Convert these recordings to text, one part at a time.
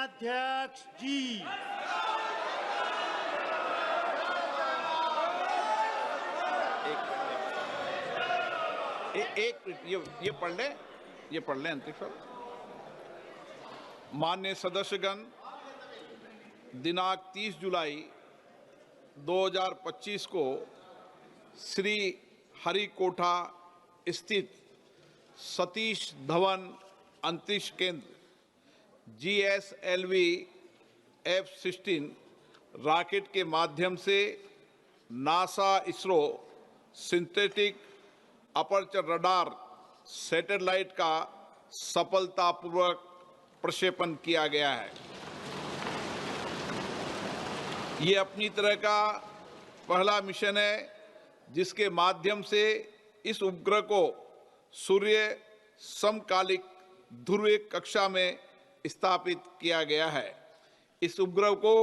अध्यक्ष जी। एक ये पढ़ लें अंतिम शब्द। माननीय सदस्यगण, दिनांक 30 जुलाई 2025 को श्री हरिकोटा स्थित सतीश धवन अंतरिक्ष केंद्र GSLV F-16 रॉकेट के माध्यम से NASA ISRO synthetic aperture radar satellite का सफलतापूर्वक प्रक्षेपण किया गया है। ये अपनी तरह का पहला मिशन है जिसके माध्यम से इस उपग्रह को सूर्य समकालिक ध्रुवीय कक्षा में स्थापित किया गया है। इस उपग्रह को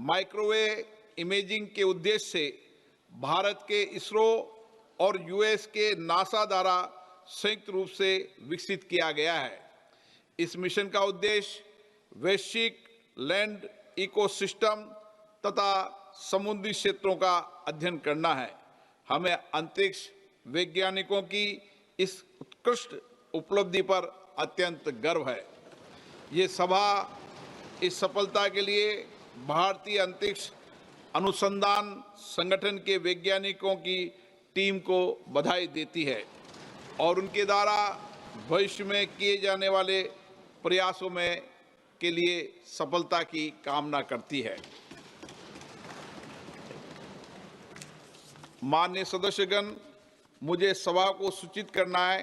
माइक्रोवेव इमेजिंग के उद्देश्य से भारत के इसरो और US के नासा द्वारा संयुक्त रूप से विकसित किया गया है। इस मिशन का उद्देश्य वैश्विक लैंड इकोसिस्टम तथा समुद्री क्षेत्रों का अध्ययन करना है। हमें अंतरिक्ष वैज्ञानिकों की इस उत्कृष्ट उपलब्धि पर अत्यंत गर्व है। ये सभा इस सफलता के लिए भारतीय अंतरिक्ष अनुसंधान संगठन के वैज्ञानिकों की टीम को बधाई देती है और उनके द्वारा भविष्य में किए जाने वाले प्रयासों में के लिए सफलता की कामना करती है। माननीय सदस्यगण, मुझे सभा को सूचित करना है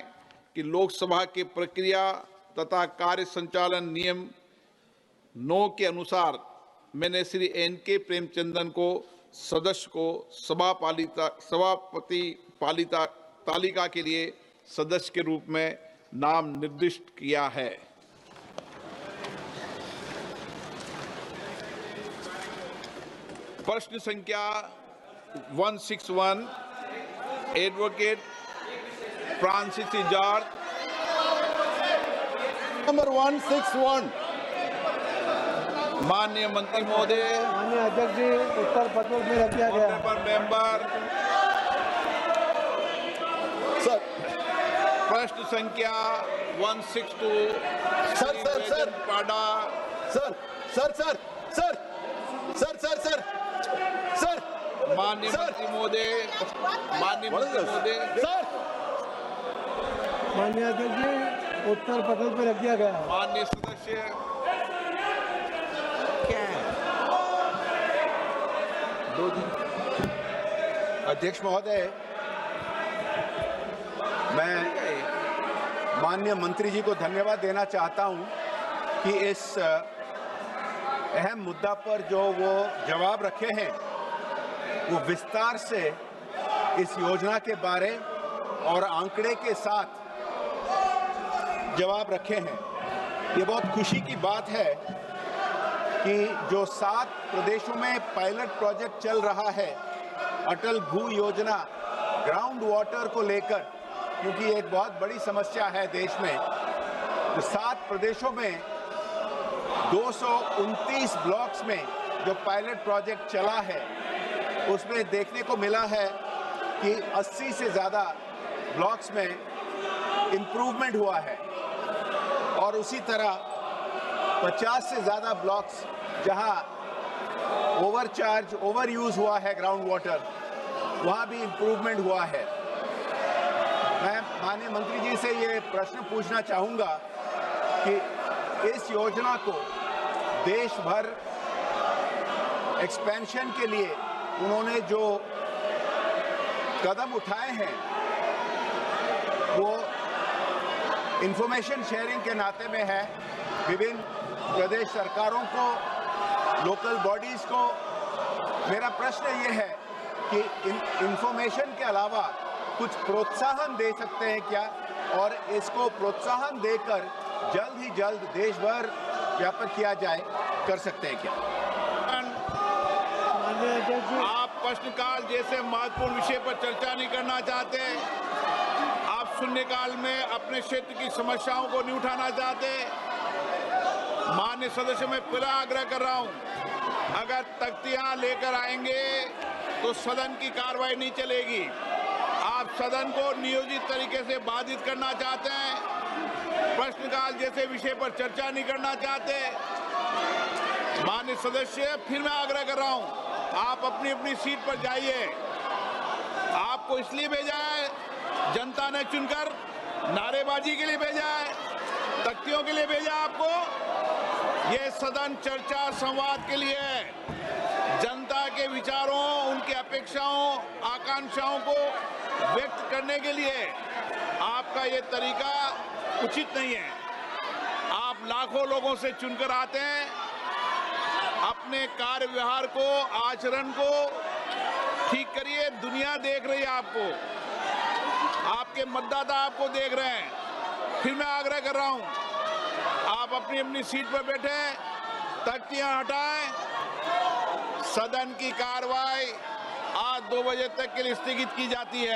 कि लोकसभा की प्रक्रिया तथा कार्य संचालन नियम 9 के अनुसार मैंने श्री N.K. प्रेमचंदन को सदस्य को सभापति पालिता तालिका के लिए सदस्य के रूप में नाम निर्दिष्ट किया है। प्रश्न संख्या 161 एडवोकेट फ्रांसिस जॉर्ज। नंबर 161। माननीय मंत्री महोदय, माननीय अध्यक्ष जी, उत्तर पत्र में रख दिया गया। मेंबर सर, प्रश्न संख्या 162 सर पाडा। सर माननीय मंत्री महोदय, सर, माननीय अध्यक्ष जी, उत्तर पत्र में रख दिया गया। माननीय सदस्य, अध्यक्ष महोदय, मैं माननीय मंत्री जी को धन्यवाद देना चाहता हूं कि इस अहम मुद्दा पर जो वो जवाब रखे हैं वो विस्तार से इस योजना के बारे और आंकड़े के साथ जवाब रखे हैं। ये बहुत खुशी की बात है कि जो 7 प्रदेशों में पायलट प्रोजेक्ट चल रहा है अटल भू योजना ग्राउंड वाटर को लेकर, क्योंकि एक बहुत बड़ी समस्या है देश में, तो 7 प्रदेशों में 229 ब्लॉक्स में जो पायलट प्रोजेक्ट चला है उसमें देखने को मिला है कि 80 से ज़्यादा ब्लॉक्स में इम्प्रूवमेंट हुआ है और उसी तरह 50 से ज़्यादा ब्लॉक्स जहां ओवरचार्ज ओवर यूज़ हुआ है ग्राउंड वाटर, वहाँ भी इम्प्रूवमेंट हुआ है। मैं माननीय मंत्री जी से ये प्रश्न पूछना चाहूँगा कि इस योजना को देश भर एक्सपेंशन के लिए उन्होंने जो कदम उठाए हैं वो इंफॉर्मेशन शेयरिंग के नाते में है। विभिन्न प्रदेश सरकारों को, लोकल बॉडीज़ को मेरा प्रश्न ये है कि इंफॉर्मेशन के अलावा कुछ प्रोत्साहन दे सकते हैं क्या, और इसको प्रोत्साहन देकर जल्द ही जल्द देश भर व्यापक किया जाए, कर सकते हैं क्या? आप प्रश्नकाल जैसे महत्वपूर्ण विषय पर चर्चा नहीं करना चाहते, आप शून्यकाल में अपने क्षेत्र की समस्याओं को नहीं उठाना चाहते, मान्य सदस्य मैं फिर आग्रह कर रहा हूं, अगर तख्तियां लेकर आएंगे तो सदन की कार्रवाई नहीं चलेगी। आप सदन को नियोजित तरीके से बाधित करना चाहते हैं, प्रश्नकाल जैसे विषय पर चर्चा नहीं करना चाहते। माननीय सदस्य, फिर मैं आग्रह कर रहा हूं, आप अपनी अपनी सीट पर जाइए। आपको इसलिए भेजा है, जनता ने चुनकर, नारेबाजी के लिए भेजा है, तख्तियों के लिए भेजा आपको। ये सदन चर्चा संवाद के लिए है, जनता के विचारों, उनकी अपेक्षाओं, आकांक्षाओं को व्यक्त करने के लिए आपका ये तरीका उचित नहीं है। आप लाखों लोगों से चुनकर आते हैं, अपने कार्य व्यवहार को, आचरण को ठीक करिए। दुनिया देख रही है आपको, आपके मतदाता आपको देख रहे हैं। फिर मैं आग्रह कर रहा हूं, आप अपनी अपनी सीट पर बैठे, तख्तियां हटाएं। सदन की कार्रवाई आज 2 बजे तक के लिए स्थगित की जाती है।